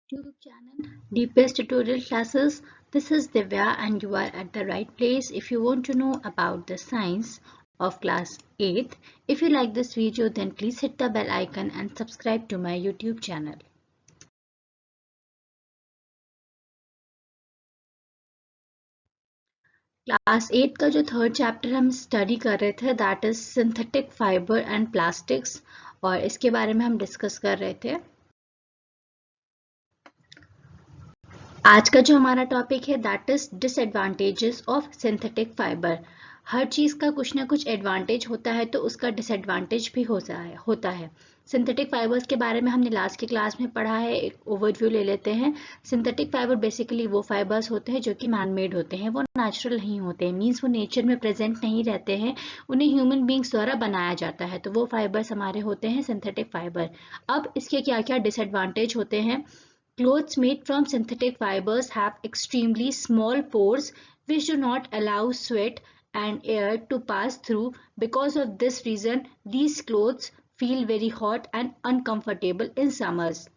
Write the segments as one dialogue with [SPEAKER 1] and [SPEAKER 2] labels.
[SPEAKER 1] YouTube channel Deepest Tutorial Classes. This is Divya and you are at the right place if you want to know about the science of class 8th. If you like this video then please hit the bell icon and subscribe to my YouTube channel. Class 8 का जो third chapter हम study कर रहे थे that is synthetic fibre and plastics और इसके बारे में हम डिस्कस कर रहे थे. आज का जो हमारा टॉपिक है that is disadvantages of synthetic fibre. हर चीज का कुछ ना कुछ एडवांटेज होता है तो उसका डिसएडवांटेज भी होता है. सिंथेटिक फाइबर्स के बारे में हमने लास्ट की क्लास में पढ़ा है. एक ओवरव्यू ले लेते हैं. सिंथेटिक फाइबर बेसिकली वो फाइबर्स होते हैं जो कि मैनमेड होते हैं, वो नेचुरल नहीं होते हैं, मीन्स वो नेचर में प्रेजेंट नहीं रहते हैं, उन्हें ह्यूमन बींग्स द्वारा बनाया जाता है, तो वो फाइबर्स हमारे होते हैं सिंथेटिक फाइबर. अब इसके क्या क्या डिसएडवांटेज होते हैं. Clothes made from synthetic fibers have extremely small pores which do not allow sweat and air to pass through. Because of this reason, these clothes feel very hot and uncomfortable in summers.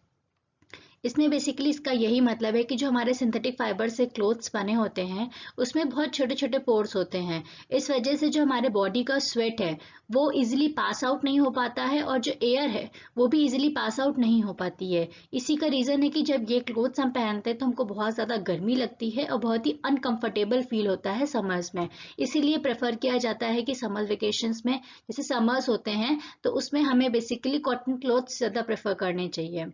[SPEAKER 1] इसमें basically इसका यही मतलब है कि जो हमारे synthetic fibre से clothes बने होते हैं उसमें बहुत छोटे छोटे पोर्स होते हैं. इस वजह से जो हमारे बॉडी का स्वेट है वो इजीली पास आउट नहीं हो पाता है और जो एयर है वो भी इजीली पास आउट नहीं हो पाती है. इसी का रीज़न है कि जब ये क्लोथ्स हम पहनते हैं तो हमको बहुत ज़्यादा गर्मी लगती है और बहुत ही अनकंफर्टेबल फील होता है समर्स में. इसीलिए प्रेफर किया जाता है कि समर वेकेशंस में जैसे समर्स होते हैं तो उसमें हमें बेसिकली कॉटन क्लोथ्स ज़्यादा प्रेफर करने चाहिए.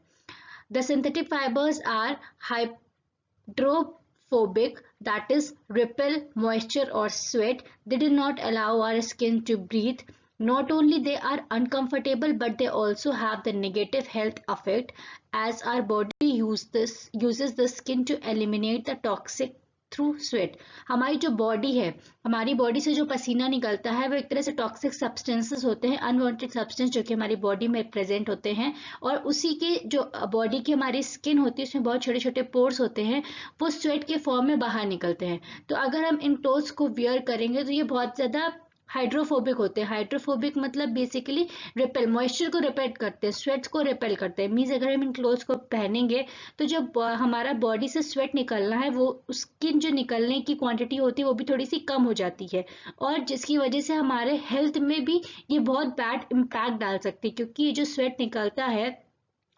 [SPEAKER 1] The synthetic fibers are hydrophobic, that is, repel moisture or sweat. They do not allow our skin to breathe. Not only they are uncomfortable, but they also have the negative health effect as our body uses the skin to eliminate the toxic through sweat. हमारी जो body है, हमारी body से जो पसीना निकलता है वो एक तरह से टॉक्सिक सब्सटेंसेस होते हैं, अनवांटेड सब्सटेंस जो कि हमारी बॉडी में प्रेजेंट होते हैं और उसी के जो बॉडी की हमारी स्किन होती है उसमें बहुत छोटे छोटे पोर्स होते हैं, वो स्वेट के फॉर्म में बाहर निकलते हैं. तो अगर हम इन क्लोथ्स को वियर करेंगे तो ये बहुत ज़्यादा हाइड्रोफोबिक होते हैं. हाइड्रोफोबिक मतलब बेसिकली रिपेल, मॉइस्चर को रिपेल करते हैं, स्वेट्स को रिपेल करते हैं. मीन्स अगर हम इन क्लोथ्स को पहनेंगे तो जब हमारा बॉडी से स्वेट निकलना है वो उसकी जो निकलने की क्वांटिटी होती है वो भी थोड़ी सी कम हो जाती है और जिसकी वजह से हमारे हेल्थ में भी ये बहुत बैड इम्पैक्ट डाल सकती है क्योंकि ये जो स्वेट निकलता है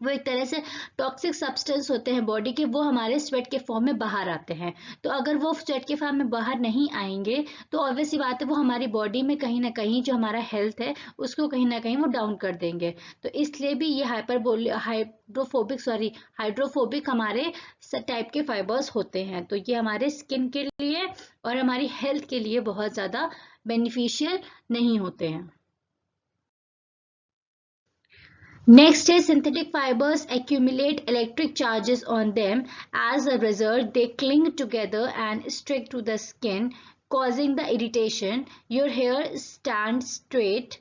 [SPEAKER 1] वो एक तरह से टॉक्सिक सब्सटेंस होते हैं बॉडी के, वो हमारे स्वेट के फॉर्म में बाहर आते हैं. तो अगर वो स्वेट के फॉर्म में बाहर नहीं आएंगे तो ऑब्वियस सी बात है वो हमारी बॉडी में कहीं ना कहीं जो हमारा हेल्थ है उसको कहीं ना कहीं वो डाउन कर देंगे. तो इसलिए भी ये हाइड्रोफोबिक हमारे टाइप के फाइबर्स होते हैं. तो ये हमारे स्किन के लिए और हमारी हेल्थ के लिए बहुत ज़्यादा बेनिफिशियल नहीं होते हैं. Next is synthetic fibers accumulate electric charges on them. As a result, they cling together and stick to the skin, causing the irritation. Your hair stands straight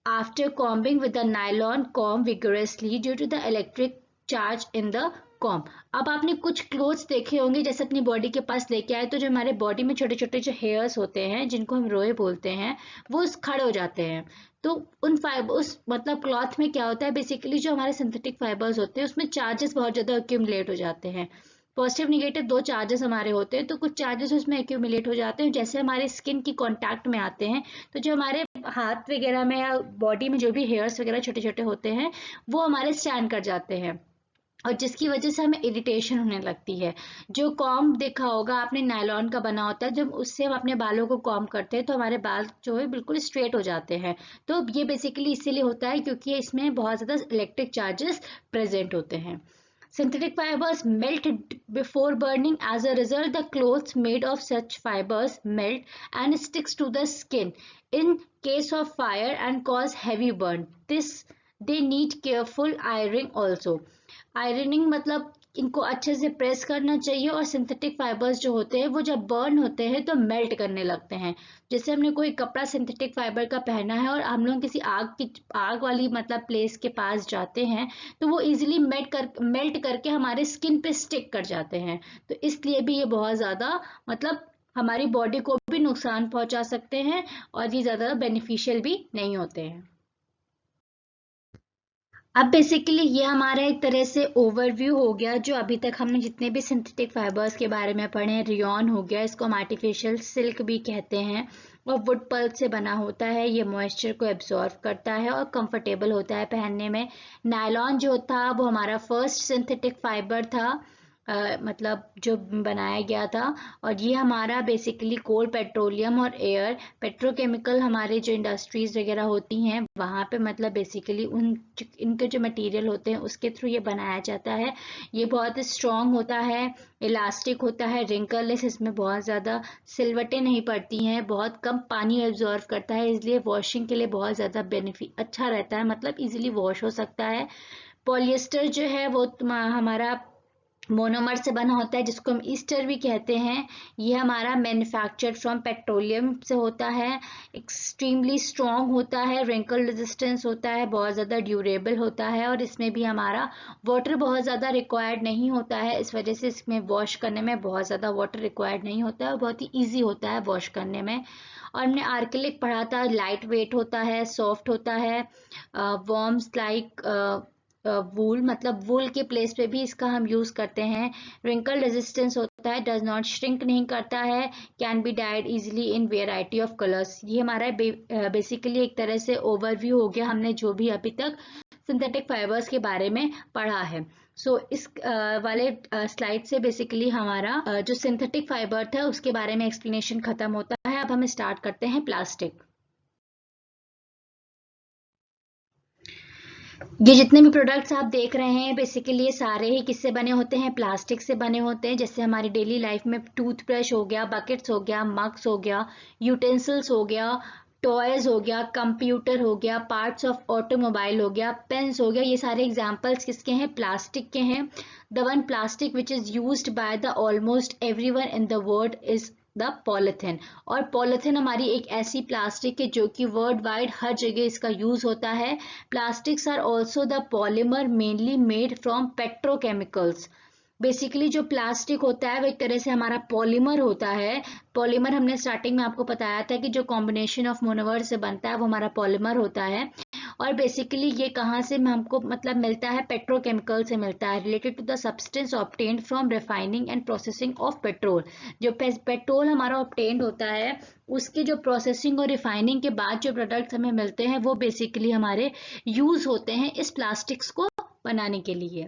[SPEAKER 1] after combing with a nylon comb vigorously due to the electric charge in the comb. अब आपने कुछ clothes देखे होंगे जैसे अपनी body के पास लेके आए तो जो हमारे बॉडी में छोटे छोटे जो हेयर्स होते हैं जिनको हम रोए बोलते हैं वो खड़े हो जाते हैं. तो उन फाइबर उस मतलब क्लॉथ में क्या होता है बेसिकली जो हमारे सिंथेटिक फाइबर्स होते हैं उसमें चार्जेस बहुत ज़्यादा एक्यूमुलेट हो जाते हैं. पॉजिटिव निगेटिव दो चार्जेस हमारे होते हैं तो कुछ चार्जेस उसमें एक्यूमुलेट हो जाते हैं. जैसे हमारे स्किन की कांटेक्ट में आते हैं तो जो हमारे हाथ वगैरह में या बॉडी में जो भी हेयर्स वगैरह छोटे छोटे होते हैं वो हमारे स्टैंड कर जाते हैं और जिसकी वजह से हमें इरिटेशन होने लगती है. जो कॉम्ब देखा होगा आपने नायलॉन का बना होता है, जब उससे हम अपने बालों को कॉम्ब करते हैं तो हमारे बाल जो है बिल्कुल स्ट्रेट हो जाते हैं. तो ये बेसिकली इसीलिए होता है क्योंकि इसमें बहुत ज़्यादा इलेक्ट्रिक चार्जेस प्रेजेंट होते हैं. Synthetic fibers melt before burning. As a result, the clothes made of such fibers melt and sticks to the skin in case of fire and cause heavy burn. They need careful ironing also. Ironing मतलब इनको अच्छे से press करना चाहिए और synthetic fibres जो होते हैं वो जब बर्न होते हैं तो मेल्ट करने लगते हैं. जैसे हमने कोई कपड़ा सिंथेटिक फाइबर का पहना है और हम लोग किसी आग वाली मतलब प्लेस के पास जाते हैं तो वो इजीली मेल्ट करके हमारे स्किन पे स्टिक कर जाते हैं. तो इसलिए भी ये बहुत ज़्यादा मतलब हमारी बॉडी को भी नुकसान पहुंचा सकते हैं और ये ज़्यादा बेनिफिशियल भी नहीं होते हैं. अब बेसिकली ये हमारा एक तरह से ओवरव्यू हो गया जो अभी तक हमने जितने भी सिंथेटिक फाइबर्स के बारे में पढ़े हैं। रियॉन हो गया, इसको हम आर्टिफिशियल सिल्क भी कहते हैं और वुड पल्प से बना होता है। ये मॉइस्चर को एब्जॉर्व करता है और कंफर्टेबल होता है पहनने में। नायलॉन जो था वो हमारा फर्स्ट सिंथेटिक फाइबर था, मतलब जो बनाया गया था। और ये हमारा बेसिकली कोल, पेट्रोलियम और एयर, पेट्रोकेमिकल हमारे जो इंडस्ट्रीज वगैरह होती हैं वहाँ पे मतलब बेसिकली इनके जो मटेरियल होते हैं उसके थ्रू ये बनाया जाता है। ये बहुत स्ट्रॉन्ग होता है, इलास्टिक होता है, रिंकललेस, इसमें बहुत ज़्यादा सिलवटें नहीं पड़ती हैं, बहुत कम पानी एब्जॉर्व करता है, इसलिए वॉशिंग के लिए बहुत ज़्यादा बेनिफिट अच्छा रहता है, मतलब इजीली वॉश हो सकता है। पॉलिएस्टर जो है वो हमारा मोनोमर से बना होता है जिसको हम ईस्टर भी कहते हैं। ये हमारा मैन्युफैक्चर्ड फ्रॉम पेट्रोलियम से होता है, एक्सट्रीमली स्ट्रॉन्ग होता है, रिंकल रेजिस्टेंस होता है, बहुत ज़्यादा ड्यूरेबल होता है और इसमें भी हमारा वाटर बहुत ज़्यादा रिक्वायर्ड नहीं होता है। इस वजह से इसमें वॉश करने में बहुत ज़्यादा वाटर रिक्वायर्ड नहीं होता है और बहुत ही ईजी होता है वॉश करने में। और हमने आर्किलिक पढ़ा था, लाइट वेट होता है, सॉफ्ट होता है, वॉर्म्स लाइक वूल, मतलब वूल के प्लेस पे भी इसका हम यूज करते हैं। रिंकल रेजिस्टेंस होता है, डज नॉट श्रिंक नहीं करता है, can be died easily in variety of colours. ये हमारा बेसिकली एक तरह से ओवरव्यू हो गया हमने जो भी अभी तक सिंथेटिक फाइबर्स के बारे में पढ़ा है। सो इस वाले स्लाइड से बेसिकली हमारा जो सिंथेटिक फाइबर था उसके बारे में एक्सप्लेनेशन खत्म होता है। अब हम स्टार्ट करते हैं प्लास्टिक। ये जितने भी प्रोडक्ट्स आप देख रहे हैं बेसिकली ये सारे ही किससे बने होते हैं, प्लास्टिक से बने होते हैं। जैसे हमारी डेली लाइफ में टूथब्रश हो गया, बकेट्स हो गया, मग्स हो गया, यूटेंसिल्स हो गया, टॉयज हो गया, कंप्यूटर हो गया, पार्ट्स ऑफ ऑटोमोबाइल हो गया, पेन्स हो गया, ये सारे एग्जांपल्स किसके हैं, प्लास्टिक के हैं। The one plastic which is used by the almost everyone in the world is the polythene. और पॉलिथीन हमारी एक ऐसी प्लास्टिक है जो कि वर्ल्ड वाइड हर जगह इसका यूज होता है। Plastics are also the polymer mainly made from petrochemicals। Basically जो प्लास्टिक होता है वो एक तरह से हमारा पॉलीमर होता है। पॉलीमर हमने स्टार्टिंग में आपको बताया था कि जो कॉम्बिनेशन ऑफ मोनोमर से बनता है वो हमारा पॉलीमर होता है। और बेसिकली ये कहाँ से हमको मतलब मिलता है, पेट्रोकेमिकल से मिलता है, related to the substance obtained from refining and processing of petrol. जो पेट्रोल हमारा ऑब्टेन्ड होता है उसकी जो प्रोसेसिंग और रिफाइनिंग के बाद जो प्रोडक्ट्स हमें मिलते हैं वो बेसिकली हमारे यूज होते हैं इस प्लास्टिक्स को बनाने के लिए।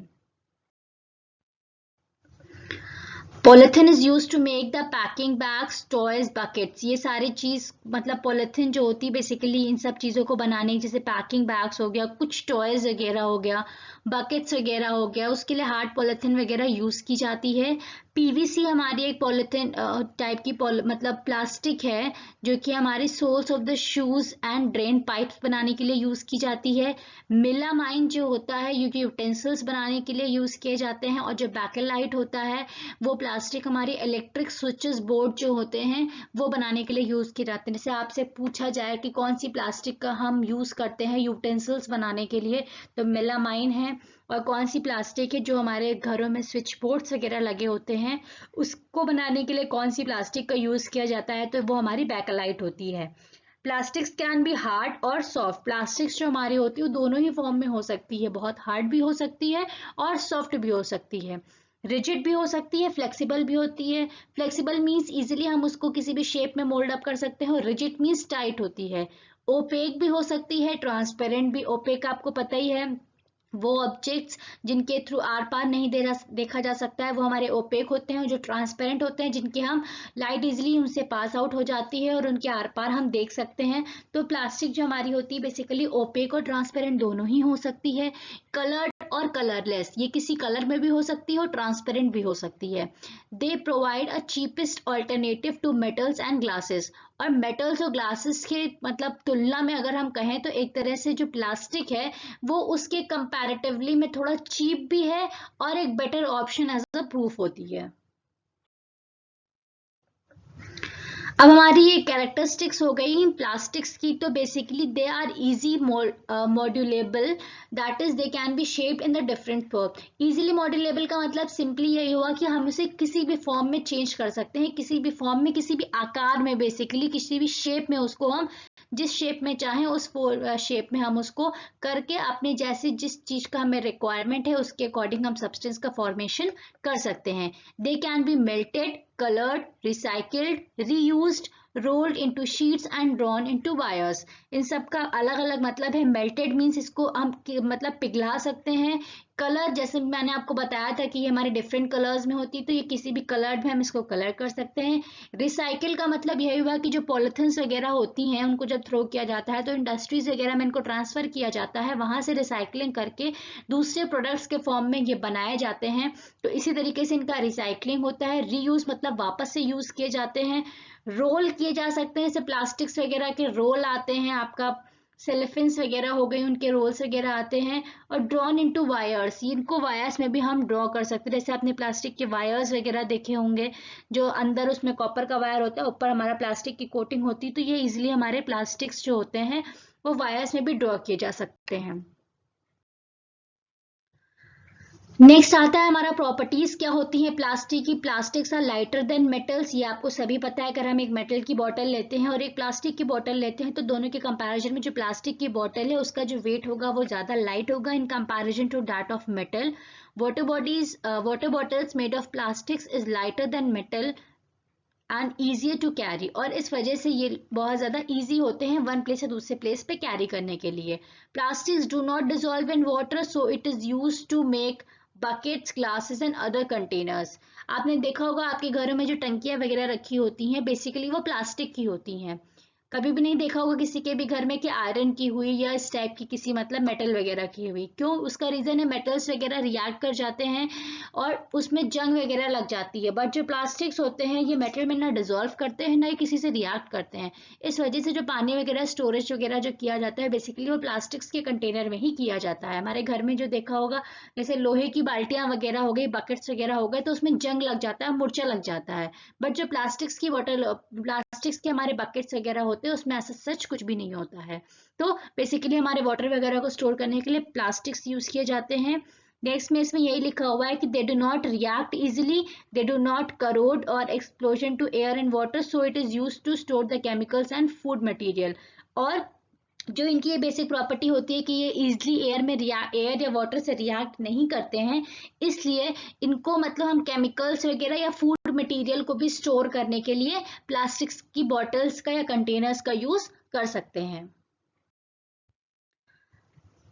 [SPEAKER 1] Polythene is use to make the packing bags, toys, buckets. ये सारी चीज मतलब पॉलिथीन जो होती है बेसिकली इन सब चीजों को बनाने, जैसे पैकिंग बैग्स हो गया, कुछ टॉयज वगैरह हो गया, बकेट्स वगैरह हो गया, उसके लिए हार्ड पॉलिथीन वगैरह यूज की जाती है। पीवीसी हमारी एक पॉलिथीन टाइप की मतलब प्लास्टिक है जो कि हमारी soles of the shoes and drain pipes बनाने के लिए यूज की जाती है। मिलामाइन जो होता है ये यूटेंसिल्स बनाने के लिए यूज किए जाते हैं। और जो बैकेलाइट होता है वो प्लास्टिक हमारी इलेक्ट्रिक स्विचेस बोर्ड जो होते हैं वो बनाने के लिए यूज किए जाते हैं। जैसे आपसे पूछा जाए कि कौन सी प्लास्टिक का हम यूज करते हैं यूटेंसिल्स बनाने के लिए, तो मेलामाइन है। और कौन सी प्लास्टिक है जो हमारे घरों में स्विच बोर्ड्स वगैरह लगे होते हैं उसको बनाने के लिए कौन सी प्लास्टिक का यूज किया जाता है, तो वो हमारी बैकेलाइट होती है। प्लास्टिक्स कैन बी हार्ड और सॉफ्ट। प्लास्टिक्स जो हमारी होती है वो दोनों ही फॉर्म में हो सकती है, बहुत हार्ड भी हो सकती है और सॉफ्ट भी हो सकती है। रिजिड भी हो सकती है, फ्लेक्सिबल भी होती है। फ्लेक्सिबल मीन्स इजीली हम उसको किसी भी शेप में मोल्ड अप कर सकते हैं और रिजिड मीन्स टाइट होती है। ओपेक भी हो सकती है, ट्रांसपेरेंट भी। ओपेक आपको पता ही है, वो ऑब्जेक्ट्स जिनके थ्रू आर पार नहीं देखा जा सकता है वो हमारे ओपेक होते हैं। जो ट्रांसपेरेंट होते हैं जिनके हम लाइट इजीली उनसे पास आउट हो जाती है और उनके आर पार हम देख सकते हैं। तो प्लास्टिक जो हमारी होती है बेसिकली ओपेक और ट्रांसपेरेंट दोनों ही हो सकती है। कलर्ड और कलरलेस, ये किसी कलर में भी हो सकती है और ट्रांसपेरेंट भी हो सकती है। They provide a cheapest alternative to metals and glasses. और मेटल्स और ग्लासेस के मतलब तुलना में अगर हम कहें तो एक तरह से जो प्लास्टिक है वो उसके कंपैरेटिवली में थोड़ा चीप भी है और एक better option as a proof होती है। अब हमारी ये कैरेक्टरिस्टिक्स हो गई प्लास्टिक्स की, तो basically they are easy mouldable, that is they can be shaped in the different form. Easily mouldable का मतलब सिंपली यही हुआ कि हम इसे किसी भी फॉर्म में चेंज कर सकते हैं, किसी भी फॉर्म में, किसी भी आकार में, बेसिकली किसी भी शेप में, उसको हम जिस शेप में चाहें उस शेप में हम उसको करके अपने जैसे जिस चीज का हमें रिक्वायरमेंट है उसके अकॉर्डिंग हम सब्सटेंस का फॉर्मेशन कर सकते हैं। दे can be melted, colored, recycled, reused, rolled into sheets and drawn into wires। इन सब का अलग अलग मतलब है। मेल्टेड मीन्स इसको हम मतलब पिघला सकते हैं। कलर, जैसे मैंने आपको बताया था कि ये हमारे डिफरेंट कलर्स में होती है, तो ये किसी भी कलर में हम इसको कलर कर सकते हैं। रिसाइकिल का मतलब यही हुआ कि जो पॉलिथीन्स वगैरह होती हैं उनको जब थ्रो किया जाता है तो इंडस्ट्रीज वगैरह में इनको ट्रांसफर किया जाता है, वहां से रिसाइकलिंग करके दूसरे प्रोडक्ट्स के फॉर्म में ये बनाए जाते हैं। तो इसी तरीके से इनका रिसाइकलिंग होता है। रीयूज मतलब वापस से यूज किए जाते हैं। रोल किए जा सकते हैं, जैसे प्लास्टिक्स वगैरह के रोल आते हैं, आपका सेलेफिन्स वगैरह हो गई, उनके रोल्स वगैरह आते हैं। और ड्रॉन इनटू वायर्स, इनको वायर्स में भी हम ड्रॉ कर सकते हैं। जैसे आपने प्लास्टिक के वायर्स वगैरह देखे होंगे, जो अंदर उसमें कॉपर का वायर होता है, ऊपर हमारा प्लास्टिक की कोटिंग होती है, तो ये इजिली हमारे प्लास्टिक्स जो होते हैं वो वायर्स में भी ड्रॉ किए जा सकते हैं। नेक्स्ट आता है हमारा प्रॉपर्टीज क्या होती है प्लास्टिक की। Plastics are lighter than metals, ये आपको सभी पता है। अगर हम एक मेटल की बोतल लेते हैं और एक प्लास्टिक की बोतल लेते हैं तो दोनों के कंपैरिजन में जो प्लास्टिक की बोतल है उसका जो वेट होगा वो ज्यादा लाइट होगा in comparison to that of metal. Water bottles made of plastics is lighter than metal and easier to carry, और इस वजह से ये बहुत ज्यादा इजी होते हैं वन प्लेस से दूसरे प्लेस पे कैरी करने के लिए। Plastics do not dissolve in water, so it is used to make buckets, glasses and other containers. आपने देखा होगा आपके घरों में जो टंकियां वगैरह रखी होती हैं बेसिकली वो प्लास्टिक की होती हैं। कभी भी नहीं देखा होगा किसी के भी घर में कि आयरन की हुई या इस टाइप की किसी मतलब मेटल वगैरह की हुई। क्यों? उसका रीजन है मेटल्स वगैरह रिएक्ट कर जाते हैं और उसमें जंग वगैरह लग जाती है। बट जो प्लास्टिक्स होते हैं ये मेटल में ना डिजोल्व करते हैं ना ही किसी से रिएक्ट करते हैं। इस वजह से जो पानी वगैरह स्टोरेज वगैरह जो किया जाता है बेसिकली वो प्लास्टिक्स के कंटेनर में ही किया जाता है। हमारे घर में जो देखा होगा जैसे लोहे की बाल्टियां वगैरह हो गई, बकेट्स वगैरह हो गए, तो उसमें जंग लग जाता है, मुरचा लग जाता है। बट जो प्लास्टिक्स की बॉटल, प्लास्टिक्स के हमारे बकेट्स वगैरह होते हैं उसमें ऐसा सच कुछ भी नहीं होता है। तो बेसिकली हमारे वाटर वगैरह को स्टोर करने के लिए प्लास्टिक्स यूज किए जाते हैं। नेक्स्ट में इसमें यही लिखा हुआ है कि they do not react easily, they do not corrode और explosion to air and water, so it is use to store the chemicals and food material. और जो इनकी ये बेसिक प्रॉपर्टी होती है कि ये इजिली एयर या वाटर से रिएक्ट नहीं करते हैं, इसलिए इनको मतलब हम केमिकल्स वगैरह या फूड मटेरियल को भी स्टोर करने के लिए प्लास्टिक्स की बॉटल्स का या कंटेनर्स का यूज कर सकते हैं।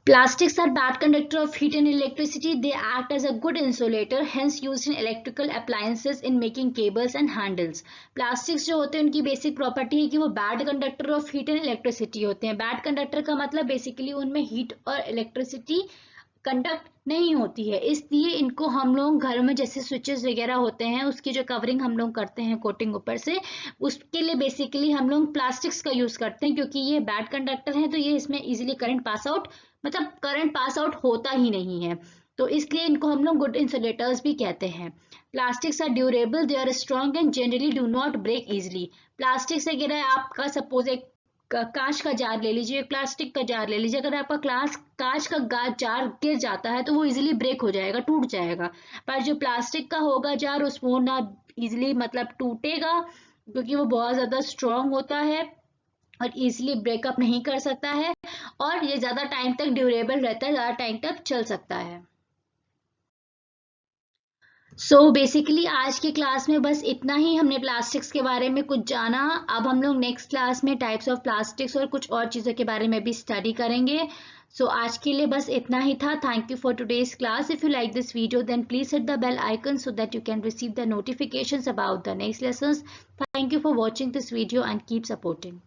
[SPEAKER 1] Plastics are bad conductor of heat and electricity. They act as a good insulator, hence used in electrical appliances in making cables and handles. Plastics जो होते हैं उनकी बेसिक प्रॉपर्टी है कि वो bad conductor of heat and electricity होते हैं। Bad conductor का मतलब बेसिकली उनमें हीट और इलेक्ट्रिसिटी कंडक्ट नहीं होती है, इसलिए इनको हम लोग घर में जैसे स्विचेस वगैरह होते हैं उसकी जो कवरिंग हम लोग करते हैं कोटिंग ऊपर से, उसके लिए बेसिकली हम लोग प्लास्टिक्स का यूज करते हैं क्योंकि ये बैड कंडक्टर है, तो ये इसमें इजीली करंट पास आउट मतलब करंट पास आउट होता ही नहीं है, तो इसलिए इनको हम लोग गुड इंसुलेटर्स भी कहते हैं। Plastics are durable, they are strong and generally do not break easily. Plastics वगैरह आपका सपोज एक कांच का जार ले लीजिए, प्लास्टिक का जार ले लीजिए, अगर आपका कांच का जार गिर जाता है तो वो इजीली ब्रेक हो जाएगा, टूट जाएगा। पर जो प्लास्टिक का होगा जार उसको ना इजीली मतलब टूटेगा क्योंकि वो बहुत ज्यादा स्ट्रॉन्ग होता है और इजीली ब्रेकअप नहीं कर सकता है और ये ज्यादा टाइम तक ड्यूरेबल रहता है, ज्यादा टाइम तक चल सकता है। बेसिकली आज की क्लास में बस इतना ही, हमने प्लास्टिक्स के बारे में कुछ जाना। अब हम लोग नेक्स्ट क्लास में टाइप्स ऑफ प्लास्टिक्स और कुछ और चीज़ों के बारे में भी स्टडी करेंगे। आज के लिए बस इतना ही था। Thank you for today's class. If you like this video then please hit the bell icon so that you can receive the notifications about the next lessons. Thank you for watching this video and keep supporting.